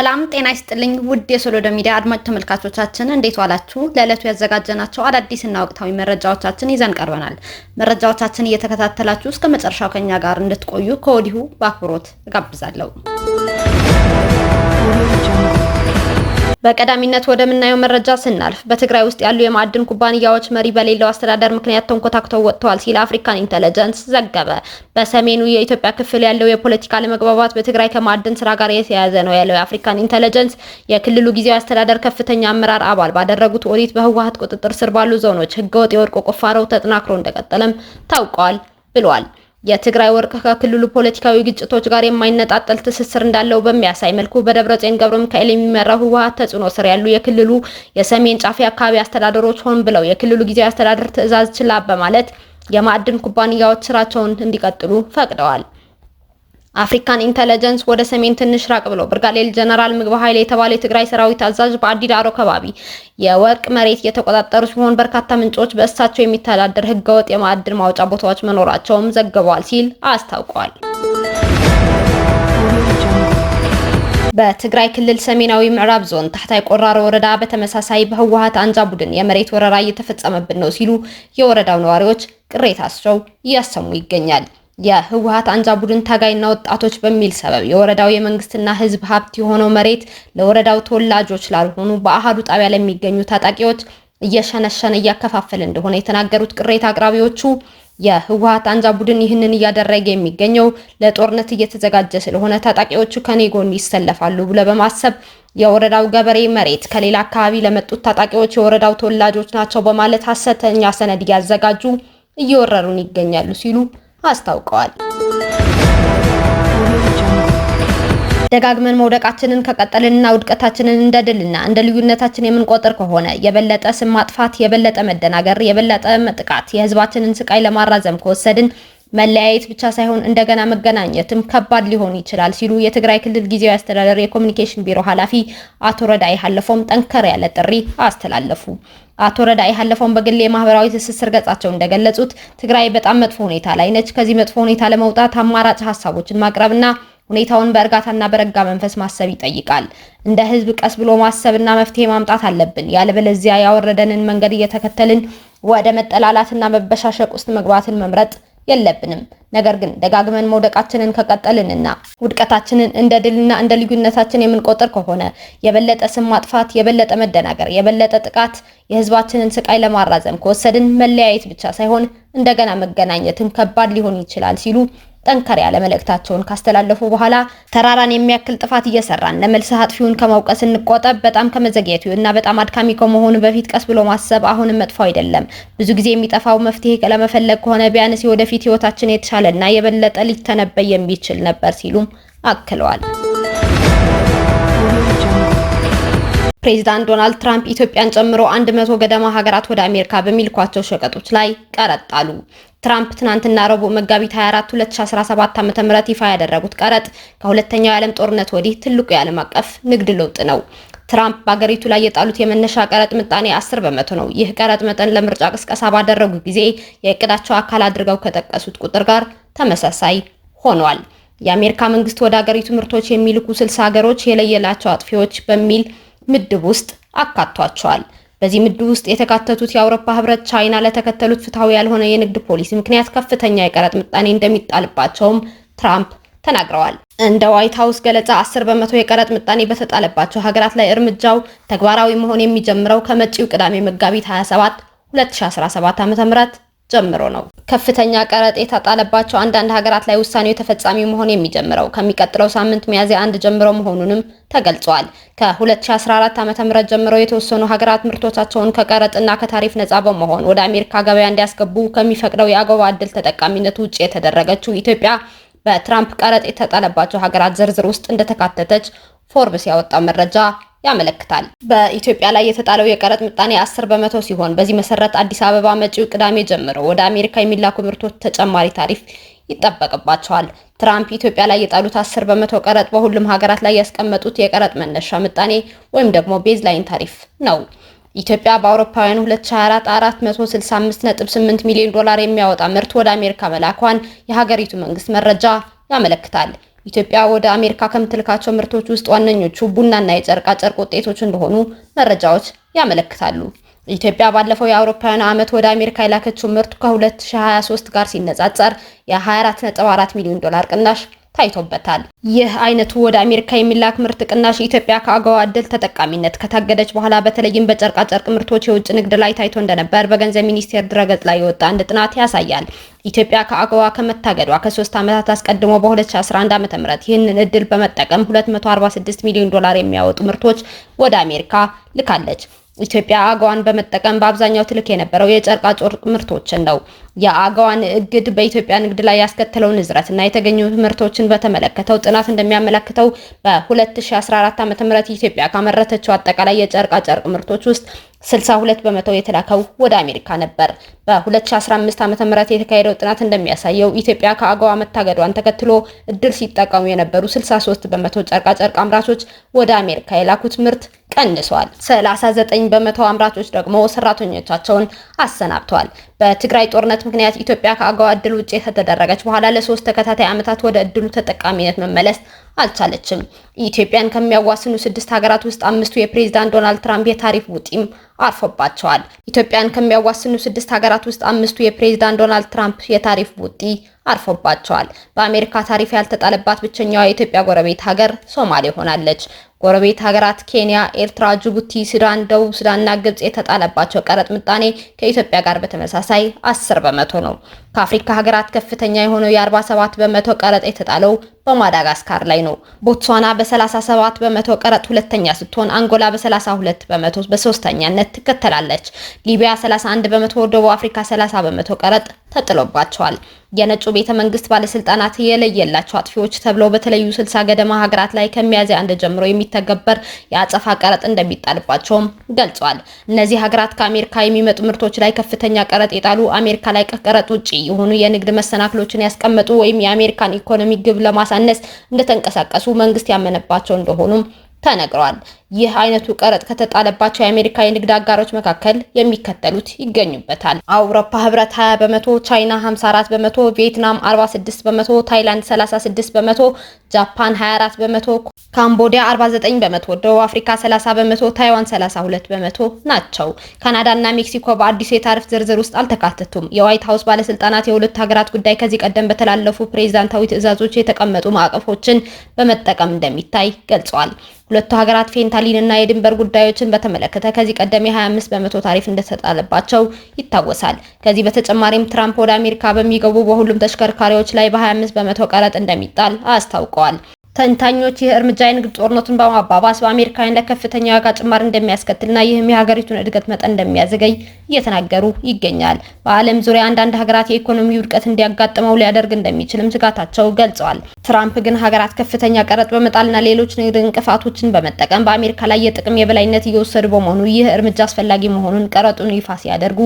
ሰላም ጤና ይስጥልኝ ውድ የሶሎዳ ሚዲያ አድማጭ ተመልካቾቻችን እንዴት ዋላችሁ? ለዕለቱ ያዘጋጀናቸው አዳዲስና ወቅታዊ መረጃዎቻችን ይዘን ቀርበናል። መረጃዎቻችን እየተከታተላችሁ እስከ መጨረሻው ከኛ ጋር እንድትቆዩ ከወዲሁ በአክብሮት እጋብዛለሁ። በቀዳሚነት ወደምናየው መረጃ ስናልፍ በትግራይ ውስጥ ያሉ የማዕድን ኩባንያዎች መሪ በሌለው አስተዳደር ምክንያት ተንኮታክተው ወጥተዋል ሲል አፍሪካን ኢንተለጀንስ ዘገበ። በሰሜኑ የኢትዮጵያ ክፍል ያለው የፖለቲካ አለመግባባት በትግራይ ከማዕድን ስራ ጋር የተያያዘ ነው ያለው የአፍሪካን ኢንተለጀንስ የክልሉ ጊዜያዊ አስተዳደር ከፍተኛ አመራር አባል ባደረጉት ኦዲት በህወሓት ቁጥጥር ስር ባሉ ዞኖች ህገወጥ የወርቅ ቁፋሮው ተጠናክሮ እንደቀጠለም ታውቋል ብሏል። የትግራይ ወርቅ ከክልሉ ፖለቲካዊ ግጭቶች ጋር የማይነጣጠል ትስስር እንዳለው በሚያሳይ መልኩ በደብረጽዮን ገብረ ሚካኤል የሚመራው ህወሓት ተጽዕኖ ስር ያሉ የክልሉ የሰሜን ጫፍ አካባቢ አስተዳደሮች ሆን ብለው የክልሉ ጊዜያዊ አስተዳደር ትዕዛዝ ችላ በማለት የማዕድን ኩባንያዎች ስራቸውን እንዲቀጥሉ ፈቅደዋል። አፍሪካን ኢንተለጀንስ ወደ ሰሜን ትንሽ ራቅ ብሎ ብርጋዴር ጀነራል ምግበ ኃይለ የተባለ የትግራይ ሰራዊት አዛዥ በአዲዳሮ አካባቢ የወርቅ መሬት የተቆጣጠሩ ሲሆን በርካታ ምንጮች በእሳቸው የሚተዳደር ህገወጥ የማዕድን ማውጫ ቦታዎች መኖራቸውም ዘግበዋል ሲል አስታውቋል። በትግራይ ክልል ሰሜናዊ ምዕራብ ዞን ታህታይ ቆራሮ ወረዳ በተመሳሳይ በህወሓት አንጃ ቡድን የመሬት ወረራ እየተፈጸመብን ነው ሲሉ የወረዳው ነዋሪዎች ቅሬታቸው እያሰሙ ይገኛል። የህወሓት አንጃ ቡድን ታጋይና ወጣቶች በሚል ሰበብ የወረዳው የመንግስትና ህዝብ ሀብት የሆነው መሬት ለወረዳው ተወላጆች ላልሆኑ በአሃዱ ጣቢያ ለሚገኙ ታጣቂዎች እየሸነሸነ እያከፋፈለ እንደሆነ የተናገሩት ቅሬታ አቅራቢዎቹ የህወሓት አንጃ ቡድን ይህንን እያደረገ የሚገኘው ለጦርነት እየተዘጋጀ ስለሆነ ታጣቂዎቹ ከኔ ጎን ይሰለፋሉ ብሎ በማሰብ የወረዳው ገበሬ መሬት ከሌላ አካባቢ ለመጡት ታጣቂዎች የወረዳው ተወላጆች ናቸው በማለት ሐሰተኛ ሰነድ እያዘጋጁ እየወረሩን ይገኛሉ ሲሉ አስታውቀዋል። ደጋግመን መውደቃችንን ከቀጠልንና ውድቀታችንን እንደ ድልና እንደ ልዩነታችን የምንቆጥር ከሆነ የበለጠ ስም ማጥፋት፣ የበለጠ መደናገር፣ የበለጠ መጥቃት፣ የህዝባችንን ስቃይ ለማራዘም ከወሰድን መለያየት ብቻ ሳይሆን እንደገና መገናኘትም ከባድ ሊሆን ይችላል ሲሉ የትግራይ ክልል ጊዜያዊ አስተዳደር የኮሙኒኬሽን ቢሮ ኃላፊ አቶ ረዳኢ ሀለፎም ጠንከር ያለ ጥሪ አስተላለፉ። አቶ ረዳኢ ሀለፎም በግል የማህበራዊ ትስስር ገጻቸው እንደገለጹት ትግራይ በጣም መጥፎ ሁኔታ ላይ ነች። ከዚህ መጥፎ ሁኔታ ለመውጣት አማራጭ ሀሳቦችን ማቅረብና ሁኔታውን በእርጋታና በረጋ መንፈስ ማሰብ ይጠይቃል። እንደ ህዝብ ቀስ ብሎ ማሰብና መፍትሄ ማምጣት አለብን። ያለበለዚያ ያወረደንን መንገድ እየተከተልን ወደ መጠላላትና መበሻሸቅ ውስጥ መግባትን መምረጥ የለብንም። ነገር ግን ደጋግመን መውደቃችንን ከቀጠልንና ውድቀታችንን እንደ ድልና እንደ ልዩነታችን የምንቆጥር ከሆነ የበለጠ ስም ማጥፋት፣ የበለጠ መደናገር፣ የበለጠ ጥቃት፣ የህዝባችንን ስቃይ ለማራዘም ከወሰድን መለያየት ብቻ ሳይሆን እንደገና መገናኘትም ከባድ ሊሆን ይችላል ሲሉ ጠንከር ያለ መልእክታቸውን ካስተላለፉ በኋላ ተራራን የሚያክል ጥፋት እየሰራን ለመልስ አጥፊውን ከመውቀስ እንቆጠብ። በጣም ከመዘግየቱ እና በጣም አድካሚ ከመሆኑ በፊት ቀስ ብሎ ማሰብ አሁንም መጥፎ አይደለም። ብዙ ጊዜ የሚጠፋው መፍትሄ ለመፈለግ ከሆነ ቢያንስ የወደፊት ህይወታችን የተሻለና የበለጠ ሊተነበይ የሚችል ነበር ሲሉም አክለዋል። ፕሬዚዳንት ዶናልድ ትራምፕ ኢትዮጵያን ጨምሮ 100 ገደማ ሀገራት ወደ አሜሪካ በሚልኳቸው ሸቀጦች ላይ ቀረጥ ጣሉ። ትራምፕ ትናንትና ረቡዕ መጋቢት 24 2017 ዓ.ም ይፋ ያደረጉት ቀረጥ ከሁለተኛው የዓለም ጦርነት ወዲህ ትልቁ የዓለም አቀፍ ንግድ ለውጥ ነው። ትራምፕ በአገሪቱ ላይ የጣሉት የመነሻ ቀረጥ ምጣኔ 10% ነው። ይህ ቀረጥ መጠን ለምርጫ ቅስቀሳ ባደረጉ ጊዜ የእቅዳቸው አካል አድርገው ከጠቀሱት ቁጥር ጋር ተመሳሳይ ሆኗል። የአሜሪካ መንግስት ወደ አገሪቱ ምርቶች የሚልኩ 60 ሀገሮች የለየላቸው አጥፊዎች በሚል ምድብ ውስጥ አካቷቸዋል። በዚህ ምድብ ውስጥ የተካተቱት የአውሮፓ ህብረት፣ ቻይና ለተከተሉት ፍትሃዊ ያልሆነ የንግድ ፖሊሲ ምክንያት ከፍተኛ የቀረጥ ምጣኔ እንደሚጣልባቸውም ትራምፕ ተናግረዋል። እንደ ዋይት ሃውስ ገለጻ 10% የቀረጥ ምጣኔ በተጣለባቸው ሀገራት ላይ እርምጃው ተግባራዊ መሆን የሚጀምረው ከመጪው ቅዳሜ መጋቢት 27 2017 ዓ.ም ጀምሮ ነው። ከፍተኛ ቀረጥ የተጣለባቸው አንዳንድ ሀገራት ላይ ውሳኔው ተፈጻሚ መሆን የሚጀምረው ከሚቀጥለው ሳምንት ሚያዝያ 1 ጀምሮ መሆኑንም ተገልጿል። ከ2014 ዓ.ም ጀምሮ የተወሰኑ ሀገራት ምርቶቻቸውን ከቀረጥና ከታሪፍ ነፃ በመሆን ወደ አሜሪካ ገበያ እንዲያስገቡ ከሚፈቅደው የአጎዋ ዕድል ተጠቃሚነት ውጪ የተደረገችው ኢትዮጵያ በትራምፕ ቀረጥ የተጣለባቸው ሀገራት ዝርዝር ውስጥ እንደተካተተች ፎርብስ ያወጣው መረጃ ያመለክታል። በኢትዮጵያ ላይ የተጣለው የቀረጥ ምጣኔ 10% ሲሆን በዚህ መሰረት አዲስ አበባ መጪው ቅዳሜ ጀምሮ ወደ አሜሪካ የሚላኩ ምርቶች ተጨማሪ ታሪፍ ይጠበቅባቸዋል። ትራምፕ ኢትዮጵያ ላይ የጣሉት 10% ቀረጥ በሁሉም ሀገራት ላይ ያስቀመጡት የቀረጥ መነሻ ምጣኔ ወይም ደግሞ ቤዝላይን ታሪፍ ነው። ኢትዮጵያ በአውሮፓውያን 2024 465.8 ሚሊዮን ዶላር የሚያወጣ ምርት ወደ አሜሪካ መላኳን የሀገሪቱ መንግስት መረጃ ያመለክታል። ኢትዮጵያ ወደ አሜሪካ ከምትልካቸው ምርቶች ውስጥ ዋነኞቹ ቡናና የጨርቃ ጨርቅ ውጤቶች እንደሆኑ መረጃዎች ያመለክታሉ። ኢትዮጵያ ባለፈው የአውሮፓውያን ዓመት ወደ አሜሪካ የላከችው ምርት ከ2023 ጋር ሲነጻጸር የ24.4 ሚሊዮን ዶላር ቅናሽ ታይቶበታል። ይህ አይነቱ ወደ አሜሪካ የሚላክ ምርት ቅናሽ ኢትዮጵያ ከአገዋ ዕድል ተጠቃሚነት ከታገደች በኋላ በተለይም በጨርቃ ጨርቅ ምርቶች የውጭ ንግድ ላይ ታይቶ እንደነበር በገንዘብ ሚኒስቴር ድረገጽ ላይ የወጣ አንድ ጥናት ያሳያል። ኢትዮጵያ ከአገዋ ከመታገዷ ከ3 ዓመታት አስቀድሞ በ2011 ዓ.ም ይህንን ዕድል በመጠቀም 246 ሚሊዮን ዶላር የሚያወጡ ምርቶች ወደ አሜሪካ ልካለች። ኢትዮጵያ አገዋን በመጠቀም በአብዛኛው ትልክ የነበረው የጨርቃ ጨርቅ ምርቶችን ነው። የአገዋን እግድ በኢትዮጵያ ንግድ ላይ ያስከተለው ንዝረት እና የተገኙ ምርቶችን በተመለከተው ጥናት እንደሚያመለክተው በ2014 ዓ.ም ኢትዮጵያ ካመረተችው አጠቃላይ የጨርቃ ጨርቅ ምርቶች ውስጥ 62 በመቶ የተላከው ወደ አሜሪካ ነበር። በ2015 ዓ.ም የተካሄደው ጥናት እንደሚያሳየው ኢትዮጵያ ከአገዋ መታገዷን ተከትሎ እድል ሲጠቀሙ የነበሩ 63 በመቶ ጨርቃ ጨርቅ አምራቾች ወደ አሜሪካ የላኩት ምርት ቀንሷል። 39 በመቶ አምራቾች ደግሞ ሰራተኞቻቸውን አሰናብተዋል። በትግራይ ጦርነት ምክንያት ኢትዮጵያ ከአገዋ እድል ውጪ ከተደረገች በኋላ ለ3 ተከታታይ ዓመታት ወደ እድሉ ተጠቃሚነት መመለስ አልቻለችም። ኢትዮጵያን ከሚያዋስኑ 6 ሀገራት ውስጥ 5ቱ የፕሬዝዳንት ዶናልድ ትራምፕ የታሪፍ ውጪም አርፎባቸዋል። ኢትዮጵያን ከሚያዋስኑ 6 ሀገራት ውስጥ 5ቱ የፕሬዝዳንት ዶናልድ ትራምፕ የታሪፍ ውጪ አርፎባቸዋል። በአሜሪካ ታሪፍ ያልተጣለባት ብቸኛዋ የኢትዮጵያ ጎረቤት ሀገር ሶማሌ ሆናለች። ጎረቤት ሀገራት ኬንያ፣ ኤርትራ፣ ጅቡቲ፣ ሱዳን፣ ደቡብ ሱዳንና ግብጽ የተጣለባቸው ቀረጥ ምጣኔ ከኢትዮጵያ ጋር በተመሳሳይ 10 በመቶ ነው። ከአፍሪካ ሀገራት ከፍተኛ የሆነው የ47 በመቶ ቀረጥ የተጣለው በማዳጋስካር ላይ ነው። ቦትስዋና በ37 በመቶ ቀረጥ ሁለተኛ ስትሆን አንጎላ በ32 በመቶ በሶስተኛነት ትከተላለች። ሊቢያ 31 በመቶ፣ ደቡብ አፍሪካ 30 በመቶ ቀረጥ ተጥሎባቸዋል። የነጩ ቤተ መንግስት ባለስልጣናት የለየላቸው አጥፊዎች ተብለው በተለዩ 60 ገደማ ሀገራት ላይ ከሚያዝያ 1 ጀምሮ የሚተገበር የአጸፋ ቀረጥ እንደሚጣልባቸውም ገልጿል። እነዚህ ሀገራት ከአሜሪካ የሚመጡ ምርቶች ላይ ከፍተኛ ቀረጥ የጣሉ፣ አሜሪካ ላይ ከቀረጥ ውጪ የሆኑ የንግድ መሰናክሎችን ያስቀመጡ ወይም የአሜሪካን ኢኮኖሚ ግብ ለማሳነስ እንደተንቀሳቀሱ መንግስት ያመነባቸው እንደሆኑም ተነግሯል። ይህ አይነቱ ቀረጥ ከተጣለባቸው የአሜሪካ የንግድ አጋሮች መካከል የሚከተሉት ይገኙበታል። አውሮፓ ህብረት 20 በመቶ፣ ቻይና 54 በመቶ፣ ቪየትናም 46 በመቶ፣ ታይላንድ 36 በመቶ፣ ጃፓን 24 በመቶ፣ ካምቦዲያ 49 በመቶ፣ ደቡብ አፍሪካ 30 በመቶ፣ ታይዋን 32 በመቶ ናቸው። ካናዳና ሜክሲኮ በአዲሱ የታሪፍ ዝርዝር ውስጥ አልተካተቱም። የዋይት ሀውስ ባለስልጣናት የሁለቱ ሀገራት ጉዳይ ከዚህ ቀደም በተላለፉ ፕሬዝዳንታዊ ትዕዛዞች የተቀመጡ ማዕቀፎችን በመጠቀም እንደሚታይ ገልጸዋል። ሁለቱ ሀገራት ፌንታሊን እና የድንበር ጉዳዮችን በተመለከተ ከዚህ ቀደም የ25 በመቶ ታሪፍ እንደተጣለባቸው ይታወሳል። ከዚህ በተጨማሪም ትራምፕ ወደ አሜሪካ በሚገቡ በሁሉም ተሽከርካሪዎች ላይ በ25 በመቶ ቀረጥ እንደሚጣል አስታውቀዋል። ተንታኞች ይህ እርምጃ የንግድ ጦርነቱን በማባባስ በአሜሪካውያን ላይ ከፍተኛ ዋጋ ጭማሪ እንደሚያስከትልና ይህም የሀገሪቱን እድገት መጠን እንደሚያዘገይ እየተናገሩ ይገኛል። በዓለም ዙሪያ አንዳንድ ሀገራት የኢኮኖሚ ውድቀት እንዲያጋጥመው ሊያደርግ እንደሚችልም ስጋታቸው ገልጸዋል። ትራምፕ ግን ሀገራት ከፍተኛ ቀረጥ በመጣልና ሌሎች ንግድ እንቅፋቶችን በመጠቀም በአሜሪካ ላይ የጥቅም የበላይነት እየወሰዱ በመሆኑ ይህ እርምጃ አስፈላጊ መሆኑን ቀረጡን ይፋ ሲያደርጉ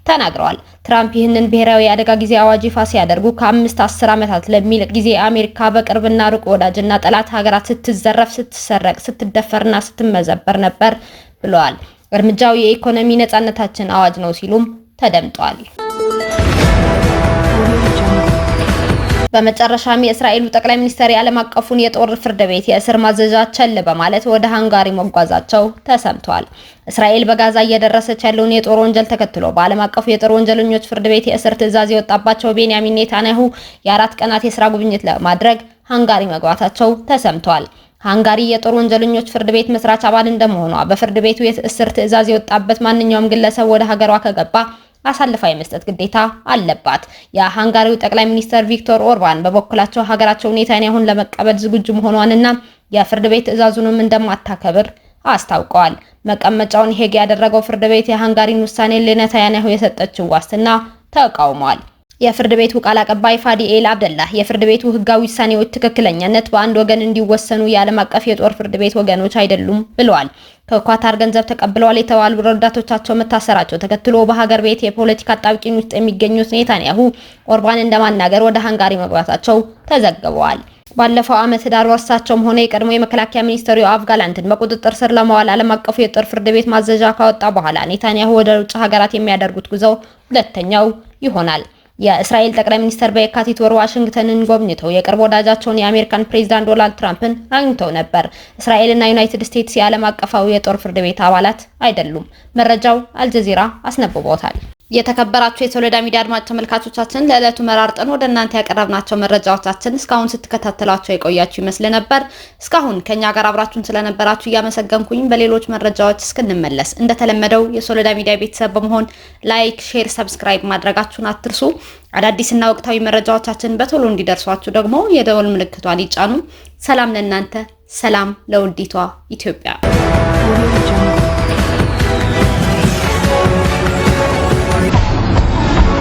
ተናግረዋል። ትራምፕ ይህንን ብሔራዊ የአደጋ ጊዜ አዋጅ ይፋ ሲያደርጉ ከ5-10 ዓመታት ለሚልቅ ጊዜ አሜሪካ በቅርብና ሩቅ ወዳጅና ጠላት ሀገራት ስትዘረፍ፣ ስትሰረቅ፣ ስትደፈርና ስትመዘበር ነበር ብለዋል። እርምጃው የኢኮኖሚ ነጻነታችን አዋጅ ነው ሲሉም ተደምጧል። በመጨረሻም የእስራኤሉ ጠቅላይ ሚኒስትር የዓለም አቀፉን የጦር ፍርድ ቤት የእስር ማዘዣ ቸል በማለት ወደ ሃንጋሪ መጓዛቸው ተሰምቷል። እስራኤል በጋዛ እየደረሰች ያለውን የጦር ወንጀል ተከትሎ በዓለም አቀፉ የጦር ወንጀለኞች ፍርድ ቤት የእስር ትዕዛዝ የወጣባቸው ቤንያሚን ኔታንያሁ የ4 ቀናት የስራ ጉብኝት ለማድረግ ሃንጋሪ መግባታቸው ተሰምቷል። ሃንጋሪ የጦር ወንጀለኞች ፍርድ ቤት መስራች አባል እንደመሆኗ በፍርድ ቤቱ የእስር ትዕዛዝ የወጣበት ማንኛውም ግለሰብ ወደ ሀገሯ ከገባ አሳልፋ የመስጠት ግዴታ አለባት። የሃንጋሪው ጠቅላይ ሚኒስትር ቪክቶር ኦርባን በበኩላቸው ሀገራቸው ኔታንያሁን ለመቀበል ዝግጁ መሆኗንና የፍርድ ቤት ትዕዛዙንም እንደማታከብር አስታውቀዋል። መቀመጫውን ሄግ ያደረገው ፍርድ ቤት የሃንጋሪን ውሳኔ ለኔታንያሁ የሰጠችው ዋስትና ተቃውሟል። የፍርድ ቤቱ ቃል አቀባይ ፋዲ ኤል አብደላህ የፍርድ ቤቱ ህጋዊ ውሳኔዎች ትክክለኛነት በአንድ ወገን እንዲወሰኑ የዓለም አቀፍ የጦር ፍርድ ቤት ወገኖች አይደሉም ብለዋል። ከኳታር ገንዘብ ተቀብለዋል የተባሉ ረዳቶቻቸው መታሰራቸው ተከትሎ በሀገር ቤት የፖለቲካ አጣብቂኝ ውስጥ የሚገኙት ኔታንያሁ ኦርባን እንደማናገር ወደ ሃንጋሪ መግባታቸው ተዘግበዋል። ባለፈው ዓመት ዳር ወርሳቸውም ሆነ የቀድሞ የመከላከያ ሚኒስትሩ ዮአቭ ጋላንትን በቁጥጥር ስር ለማዋል ዓለም አቀፉ የጦር ፍርድ ቤት ማዘዣ ካወጣ በኋላ ኔታንያሁ ወደ ውጭ ሀገራት የሚያደርጉት ጉዞ ሁለተኛው ይሆናል። የእስራኤል ጠቅላይ ሚኒስትር በየካቲት ወር ዋሽንግተንን ጎብኝተው የቅርብ ወዳጃቸውን የአሜሪካን ፕሬዝዳንት ዶናልድ ትራምፕን አግኝተው ነበር። እስራኤልና ዩናይትድ ስቴትስ የዓለም አቀፋዊ የጦር ፍርድ ቤት አባላት አይደሉም። መረጃው አልጀዚራ አስነብቦታል። የተከበራችሁ የሶሎዳ ሚዲያ አድማጭ ተመልካቾቻችን ለዕለቱ መራርጠን ወደ እናንተ ያቀረብናቸው መረጃዎቻችን እስካሁን ስትከታተሏቸው የቆያችሁ ይመስል ነበር። እስካሁን ከኛ ጋር አብራችሁን ስለነበራችሁ እያመሰገንኩኝ በሌሎች መረጃዎች እስክንመለስ እንደተለመደው የሶሎዳ ሚዲያ ቤተሰብ በመሆን ላይክ፣ ሼር፣ ሰብስክራይብ ማድረጋችሁን አትርሱ። አዳዲስና ወቅታዊ መረጃዎቻችን በቶሎ እንዲደርሷችሁ ደግሞ የደወል ምልክቷን ይጫኑ። ሰላም ለእናንተ፣ ሰላም ለውዲቷ ኢትዮጵያ።